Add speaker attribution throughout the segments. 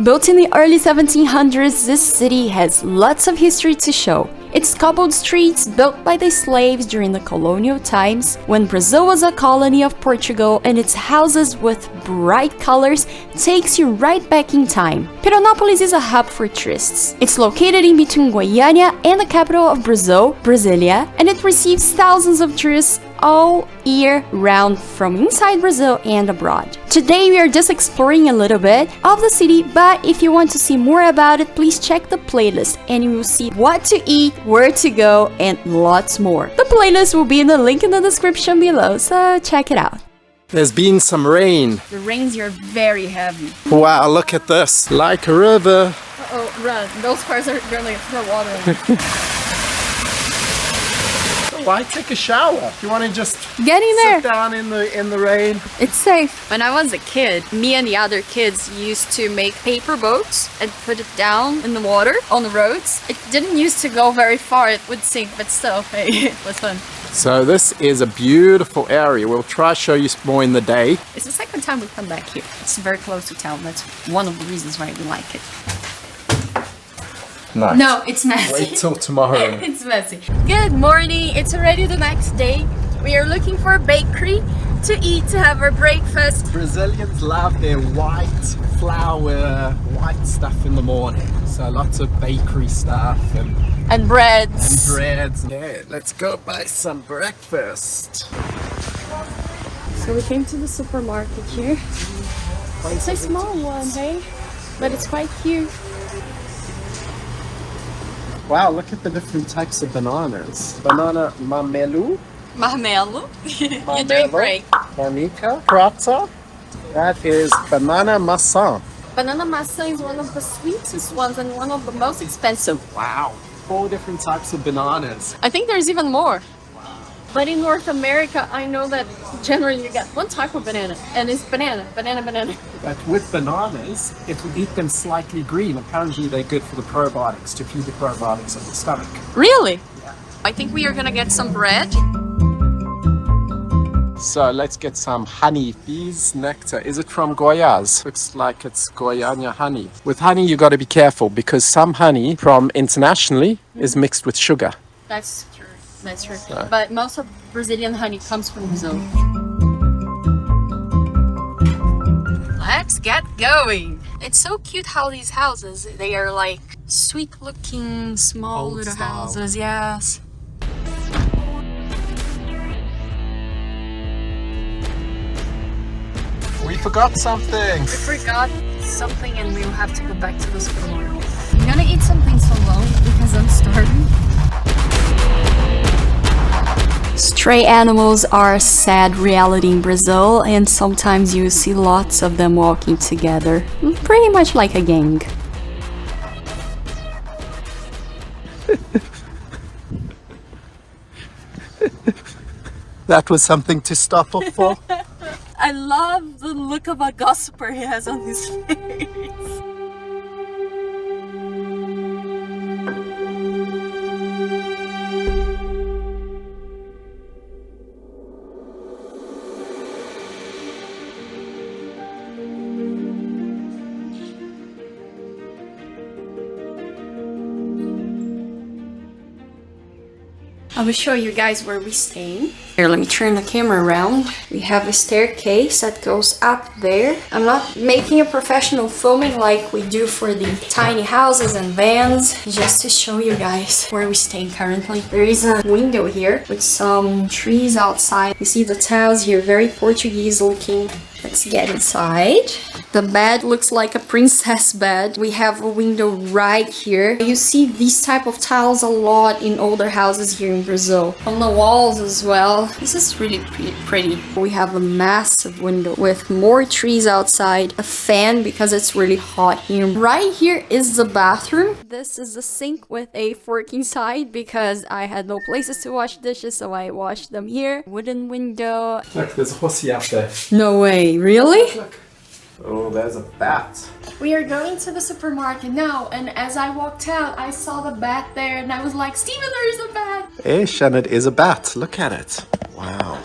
Speaker 1: Built in the early 1700s, this city has lots of history to show. Its cobbled streets, built by the slaves during the colonial times, when Brazil was a colony of Portugal, and its houses with bright colors takes you right back in time. Pirenópolis is a hub for tourists. It's located in between Goiania and the capital of Brazil, Brasilia, and it receives thousands of tourists all year round from inside Brazil and abroad. Today we are just exploring a little bit of the city, but if you want to see more about it, please check the playlist and you will see what to eat, where to go, and lots more. The playlist will be in the link in the description below, so check it out.
Speaker 2: There's been some rain.
Speaker 1: The rains here are very heavy.
Speaker 2: Wow, look at this. Like a river.
Speaker 1: Uh-oh, run. Those cars are gonna throw water in.
Speaker 2: Why take a shower? You want to just
Speaker 1: get in there,
Speaker 2: sit down in the rain?
Speaker 1: It's safe. When I was a kid, me and the other kids used to make paper boats and put it down in the water on the roads. It didn't used to go very far, it would sink, but still, hey, it was fun.
Speaker 2: So this is a beautiful area. We'll try to show you more in the day.
Speaker 1: It's the second time we come back here. It's very close to town. That's one of the reasons why we like it.
Speaker 2: Nice.
Speaker 1: No, it's messy.
Speaker 2: Wait till tomorrow.
Speaker 1: It's messy. Good morning. It's already the next day. We are looking for a bakery to eat, to have our breakfast.
Speaker 2: Brazilians love their white flour, white stuff in the morning. So lots of bakery stuff
Speaker 1: and breads.
Speaker 2: Yeah, let's go buy some breakfast.
Speaker 1: So we came to the supermarket here. It's a small one, hey? But it's quite cute.
Speaker 2: Wow, look at the different types of bananas. Banana mamelu.
Speaker 1: Marmelo. You're doing great.
Speaker 2: Manica. Prata. That is banana maçã.
Speaker 1: Banana maçã is one of the sweetest ones and one of the most expensive.
Speaker 2: Wow. 4 different types of bananas.
Speaker 1: I think there's even more. But in North America, I know that generally you get one type of banana, and it's banana.
Speaker 2: But with bananas, if we eat them slightly green, apparently they're good for the probiotics, to feed the probiotics of the stomach.
Speaker 1: Really? Yeah. I think we are gonna get some bread.
Speaker 2: So let's get some honey, bees nectar. Is it from Goiás? Looks like it's Goiania honey. With honey, you got to be careful because some honey from internationally is mixed with sugar.
Speaker 1: That's true. That's true. But most of Brazilian honey comes from Brazil. Let's get going. It's so cute how these houses, they are like sweet looking, small
Speaker 2: Old
Speaker 1: little
Speaker 2: style.
Speaker 1: houses, yes.
Speaker 2: We forgot something.
Speaker 1: We forgot something and we'll have to go back to the supermarket. I'm gonna eat something so long because I'm starving. Stray animals are a sad reality in Brazil, and sometimes you see lots of them walking together, pretty much like a gang.
Speaker 2: That was something to stop off for.
Speaker 1: I love the look of a gossiper he has on his face. I will show you guys where we're staying. Here, let me turn the camera around. We have a staircase that goes up there. I'm not making a professional filming like we do for the tiny houses and vans, just to show you guys where we're staying currently. There is a window here with some trees outside. You see the tiles here, very Portuguese looking. Let's get inside. The bed looks like a princess bed. We have a window right here. You see these type of tiles a lot in older houses here in Brazil. On the walls as well. This is really pretty. We have a massive window with more trees outside. A fan because it's really hot here. Right here is the bathroom. This is the sink with a fork inside because I had no places to wash dishes, so I washed them here. Wooden window.
Speaker 2: Look, there's a horsey out there.
Speaker 1: No way, really?
Speaker 2: Look. Oh, there's a bat.
Speaker 1: We are going to the supermarket now, and as I walked out, I saw the bat there, and I was like, Steven, there is a bat!
Speaker 2: Ish, and it is a bat. Look at it. Wow.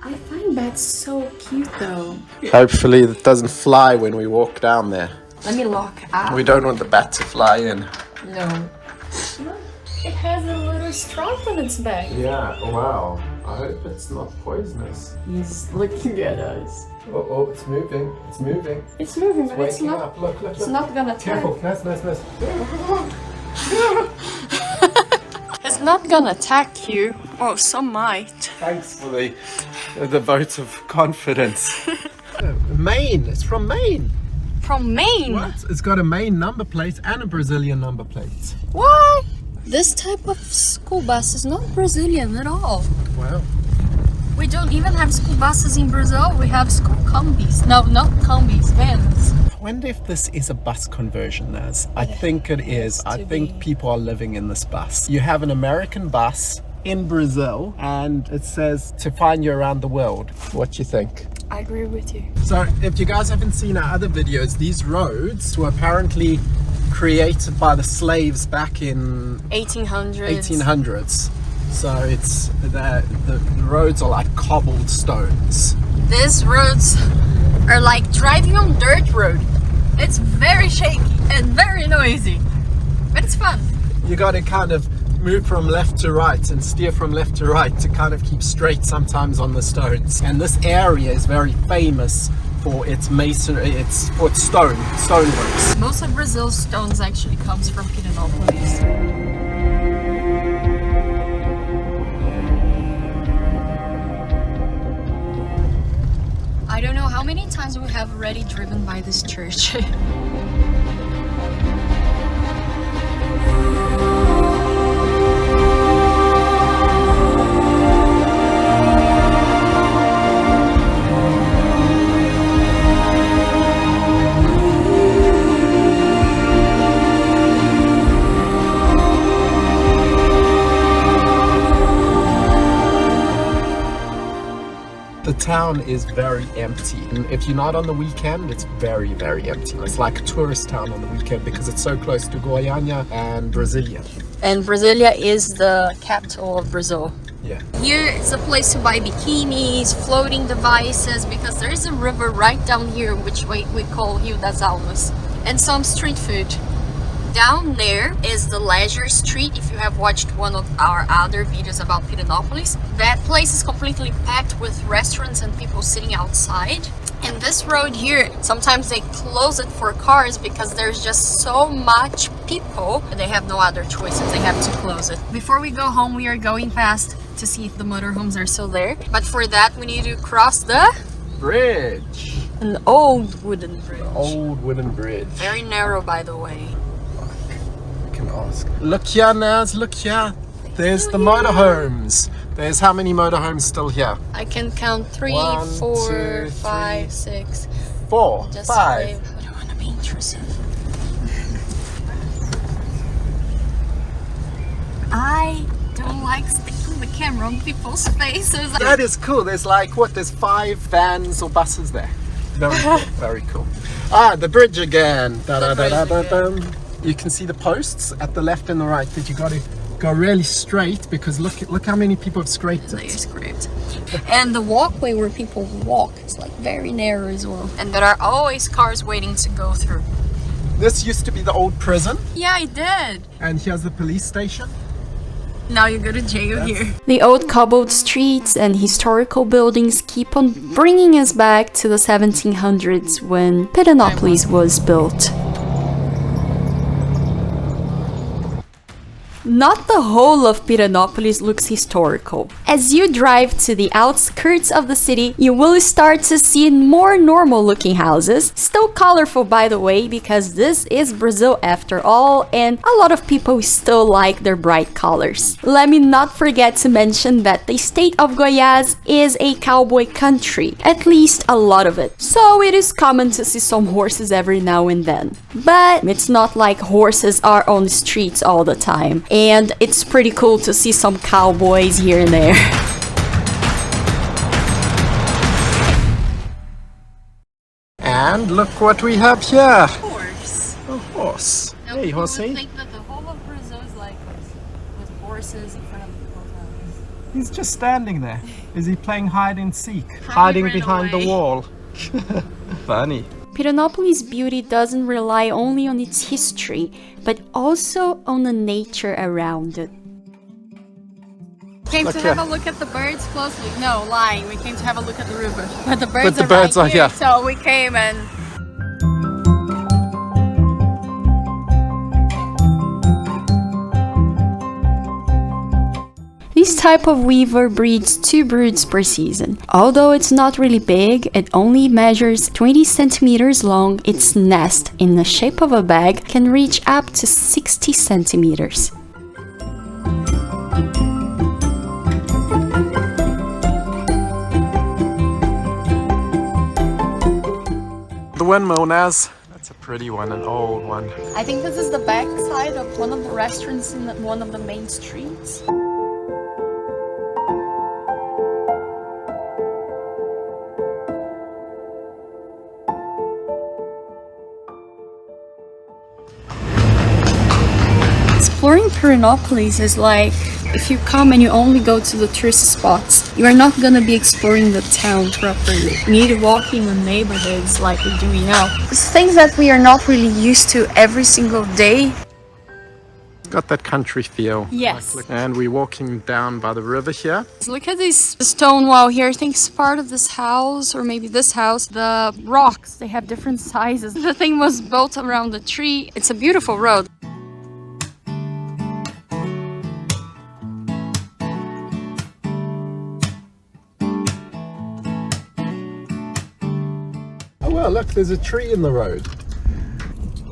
Speaker 1: I find bats so cute, though.
Speaker 2: Hopefully it doesn't fly when we walk down there.
Speaker 1: Let me lock up.
Speaker 2: We don't want the bat to fly in.
Speaker 1: No. It has a little stripe on its back.
Speaker 2: Yeah, wow. I hope it's not poisonous.
Speaker 1: He's looking at us.
Speaker 2: Oh, it's moving. It's moving.
Speaker 1: It's moving, but it's
Speaker 2: Waking
Speaker 1: not.
Speaker 2: up. Look.
Speaker 1: It's not gonna attack.
Speaker 2: Careful. Nice.
Speaker 1: It's not gonna attack you. Oh, some might.
Speaker 2: Thanks for the vote of confidence. Maine. It's from Maine.
Speaker 1: From Maine?
Speaker 2: What? It's got a Maine number plate and a Brazilian number plate.
Speaker 1: What? This type of school bus is not Brazilian at all.
Speaker 2: Wow.
Speaker 1: We don't even have school buses in Brazil. We have school combis. No, not combis, vans.
Speaker 2: I wonder if this is a bus conversion, Naz. I think it is. I think people are living in this bus. You have an American bus in Brazil and it says to find you around the world. What do you think?
Speaker 1: I agree with you.
Speaker 2: So if you guys haven't seen our other videos, these roads were apparently created by the slaves back in 1800s. So it's the roads are like cobbled stones.
Speaker 1: These roads are like driving on dirt road. It's very shaky and very noisy, but it's fun.
Speaker 2: You got to kind of move from left to right and steer from left to right to kind of keep straight sometimes on the stones. And this area is very famous for its masonry, it's for its stoneworks.
Speaker 1: Most of Brazil's stones actually comes from Pirenopolis. I don't know how many times we have already driven by this church.
Speaker 2: The town is very empty. And if you're not on the weekend, it's very, very empty. It's like a tourist town on the weekend because it's so close to Goiania and Brasilia.
Speaker 1: And Brasilia is the capital of Brazil.
Speaker 2: Yeah.
Speaker 1: Here is a place to buy bikinis, floating devices, because there is a river right down here, which we call Rio das Almas, and some street food. Down there is the leisure street. If you have watched one of our other videos about Pirenópolis, that place is completely packed with restaurants and people sitting outside. And this road here, sometimes they close it for cars because there's just so much people and they have no other choices. They have to close it. Before we go home, we are going past to see if the motorhomes are still there. But for that, we need to cross the
Speaker 2: bridge.
Speaker 1: An old wooden bridge.
Speaker 2: Old wooden bridge.
Speaker 1: Very narrow, by the way.
Speaker 2: Ask. Look here, Naz, look here. There's the motorhomes. There's how many motorhomes still here?
Speaker 1: I can count 3,
Speaker 2: 1,
Speaker 1: 4,
Speaker 2: 2,
Speaker 1: 5, 6.
Speaker 2: 4,
Speaker 1: Just
Speaker 2: 5.
Speaker 1: I don't want to be intrusive. I don't like sticking the camera on people's faces.
Speaker 2: That is cool. There's like, what, there's 5 vans or buses there. Very cool, very cool. Ah, the bridge again. Da, da, da, da, da, da. You can see the posts at the left and the right, but you got to go really straight because look how many people have scraped
Speaker 1: They
Speaker 2: it.
Speaker 1: scraped. And the walkway where people walk is like very narrow as well. And there are always cars waiting to go through.
Speaker 2: This used to be the old prison.
Speaker 1: Yeah, I did.
Speaker 2: And here's the police station.
Speaker 1: Now you go to jail here.
Speaker 3: The old cobbled streets and historical buildings keep on bringing us back to the 1700s when Pirenopolis was built. Not the whole of Pirenopolis looks historical. As you drive to the outskirts of the city, you will start to see more normal looking houses. Still colorful, by the way, because this is Brazil after all, and a lot of people still like their bright colors. Let me not forget to mention that the state of Goiás is a cowboy country, at least a lot of it. So it is common to see some horses every now and then. But it's not like horses are on the streets all the time. And it's pretty cool to see some cowboys here and there.
Speaker 2: And look what we have here.
Speaker 1: Horse.
Speaker 2: A horse.
Speaker 1: Now,
Speaker 2: Hey,
Speaker 1: people would
Speaker 2: horsey.
Speaker 1: think that the whole of Brazil is like this, with horses in front of people's houses.
Speaker 2: He's just standing there. Is he playing hide and seek?
Speaker 1: Probably
Speaker 2: Hiding
Speaker 1: ran
Speaker 2: behind
Speaker 1: away.
Speaker 2: the wall. Funny.
Speaker 3: Pirenopolis' beauty doesn't rely only on its history, but also on the nature around it. Came to have a look at the birds closely. No, lying. We came to have a look at the river. But the birds are here. So we came and... This type of weaver breeds 2 broods per season. Although it's not really big, it only measures 20 centimeters long, its nest, in the shape of a bag, can reach up to 60 centimeters.
Speaker 2: The windmill, Naz. That's a pretty one, an old one.
Speaker 3: I think this is the back side of one of the restaurants in one of the main streets. Exploring Pirenópolis is like if you come and you only go to the tourist spots, you are not going to be exploring the town properly. You need to walk in the neighborhoods like we're doing now. It's things that we are not really used to every single day.
Speaker 2: Got that country feel.
Speaker 3: Yes.
Speaker 2: And we're walking down by the river here.
Speaker 3: Look at this stone wall here. I think it's part of this house or maybe this house. The rocks, they have different sizes. The thing was built around the tree. It's a beautiful road.
Speaker 2: Oh, look, there's a tree in the road.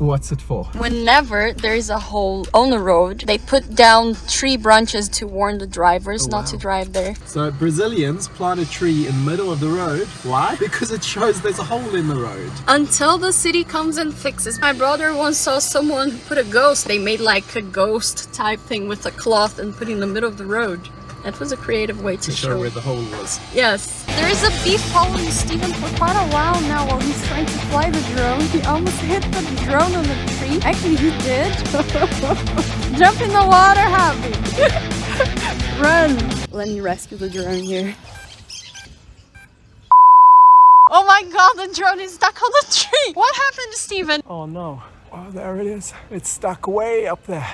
Speaker 2: What's it for?
Speaker 3: Whenever there is a hole on the road, they put down tree branches to warn the drivers not to drive there.
Speaker 2: So Brazilians plant a tree in the middle of the road. Why? Because it shows there's a hole in the road.
Speaker 3: Until the city comes and fixes. My brother once saw someone put a ghost. They made like a ghost type thing with a cloth and put it in the middle of the road. That was a creative way to
Speaker 2: show where the hole was.
Speaker 3: Yes. There is a thief following Steven for quite a while now while he's trying to fly the drone. He almost hit the drone on the tree. Actually, he did. Jump in the water, Happy. Run. Let me rescue the drone here. Oh my god, the drone is stuck on the tree. What happened, Steven?
Speaker 2: Oh no. Oh, there it is. It's stuck way up there.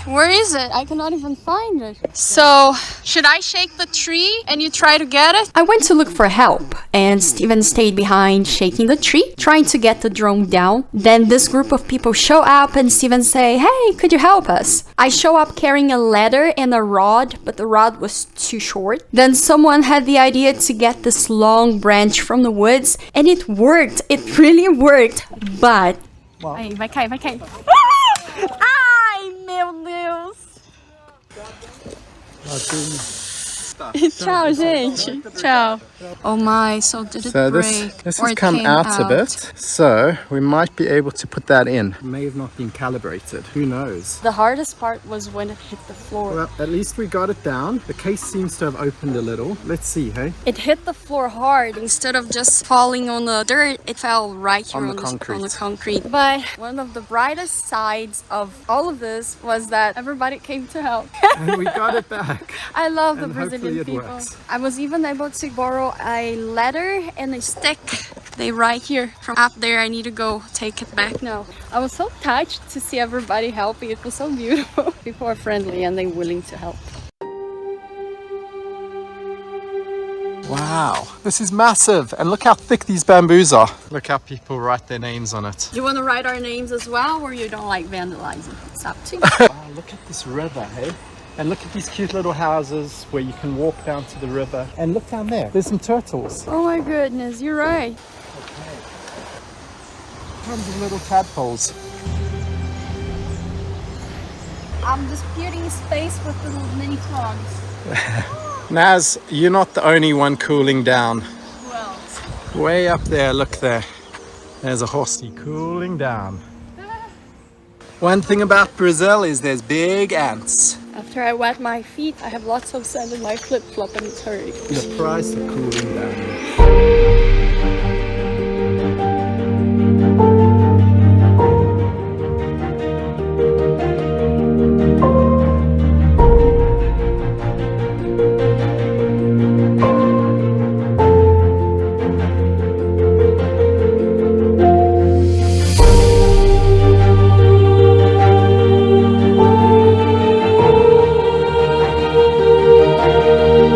Speaker 3: Where is it? I cannot even find it. So, should I shake the tree and you try to get it? I went to look for help and Steven stayed behind shaking the tree, trying to get the drone down. Then this group of people show up and Steven say, "Hey, could you help us?" I show up carrying a ladder and a rod, but the rod was too short. Then someone had the idea to get this long branch from the woods and it worked. It really worked, but... Wow. Ai, vai cair, vai cair. Ai, meu Deus. Tchau, gente. Tchau. Oh my, so did it break?
Speaker 2: This has come out a bit, so we might be able to put that in. It may have not been calibrated, who knows?
Speaker 3: The hardest part was when it hit the floor.
Speaker 2: Well, at least we got it down. The case seems to have opened a little. Let's see, hey?
Speaker 3: It hit the floor hard. Instead of just falling on the dirt, it fell right here on the concrete. But one of the brightest sides of all of this was that everybody came to help.
Speaker 2: And we got it back.
Speaker 3: I love the Brazilian people.
Speaker 2: Works.
Speaker 3: I was even able to borrow a ladder and a stick. They right here from up there. I need to go take it back now. I was so touched to see everybody helping. It was so beautiful. People are friendly and they're willing to help.
Speaker 2: Wow, this is massive. And look how thick these bamboos are. Look how people write their names on it.
Speaker 3: Do you want to write our names as well, or you don't like vandalizing? It's up to you.
Speaker 2: Wow, look at this river, hey? And look at these cute little houses where you can walk down to the river. And look down there, there's some turtles.
Speaker 3: Oh my goodness, you're right.
Speaker 2: Okay. Tons of little tadpoles.
Speaker 3: I'm disputing space with the little mini frogs.
Speaker 2: Naz, you're not the only one cooling down.
Speaker 3: Well.
Speaker 2: Way up there, look there. There's a horsey cooling down. One thing about Brazil is there's big ants.
Speaker 3: After I wet my feet, I have lots of sand in my flip-flop and it's hurting.
Speaker 2: The price of cooling